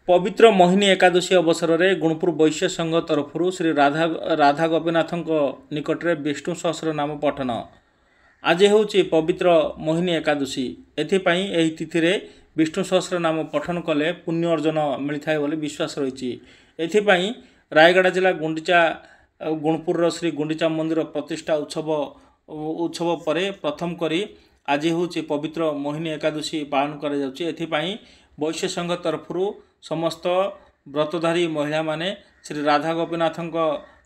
पवित्र मोहिनी एकादशी अवसर में गुणपुर वैश्य संघ तरफ श्री राधा गोपीनाथ निकट में विष्णु सहस्र नाम पठन आज हूँ पवित्र मोहिनी एकादशी एथिपाई एही तिथि रे विष्णु सहस्र नाम पठन कले पुण्य अर्जन मिलता है विश्वास रही। एथिपाई रायगढ़ जिला गुंडीचा गुणपुर श्री गुंडीचा मंदिर प्रतिष्ठा उत्सव पर प्रथम करी आज हूँ पवित्र मोहिनी एकादशी पालन करा जाउछि। एथिपाई वैश्य संघ तरफ समस्त व्रतधारी महिला माने श्री राधा गोपीनाथ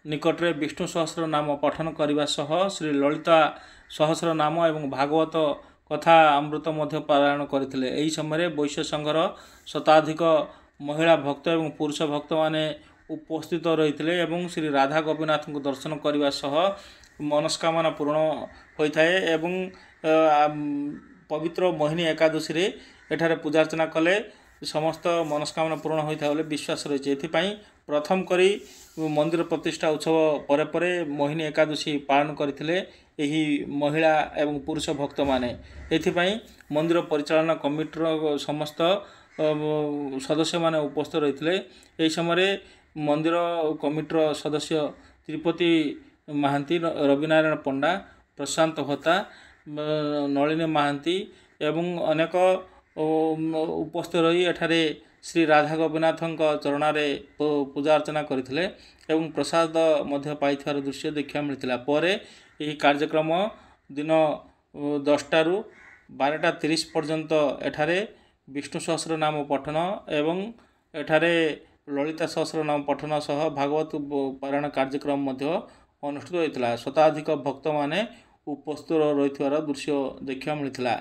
निकट में विष्णु सहस्र नाम पठन करने सह श्री ललिता सहस्र नाम एवं भागवत कथा अमृत मध्य पारायण करते। यही समय वैश्य संघर शताधिक महिला भक्त एवं पुरुष भक्त माने उपस्थित रही एवं श्री राधा गोपीनाथ को दर्शन करने सह मनस्कामना पूर्ण होता है। एवं पवित्र मोहिनी एकादशी रे एठारे पूजार्चना कले समस्त मनस्कामना पूर्ण होता है विश्वास रही। एथिपाई प्रथम करी मंदिर प्रतिष्ठा उत्सव परे परे मोहिनी एकादशी पालन करथिले एही महिला एवं पुरुष भक्त माने। एथिपाई मंदिर परिचालना कमिटीर समस्त सदस्य माने उपस्थित रही। एही समय मंदिर कमिटीर सदस्य तिरुपति महांती, रविनारायण पंडा, प्रशांत होता, नलिनी महांती एवं अनेक उपस्थित रही एठारे श्री राधा गोपीनाथ चरण पूजा अर्चना करथिले एवं प्रसाद मध्य पाइथार दृश्य देखा मिलता। पर यह कार्यक्रम दिन 10 रु 12:30 पर्यंत एठारे विष्णु सहस्र नाम पठन एवं एठारे ललिता सहस्र नाम पठन सह भागवत पारायण कार्यक्रम मध्य अनुष्ठित होता। शताधिक भक्त माने उपस्थित रही दृश्य देखा मिलता।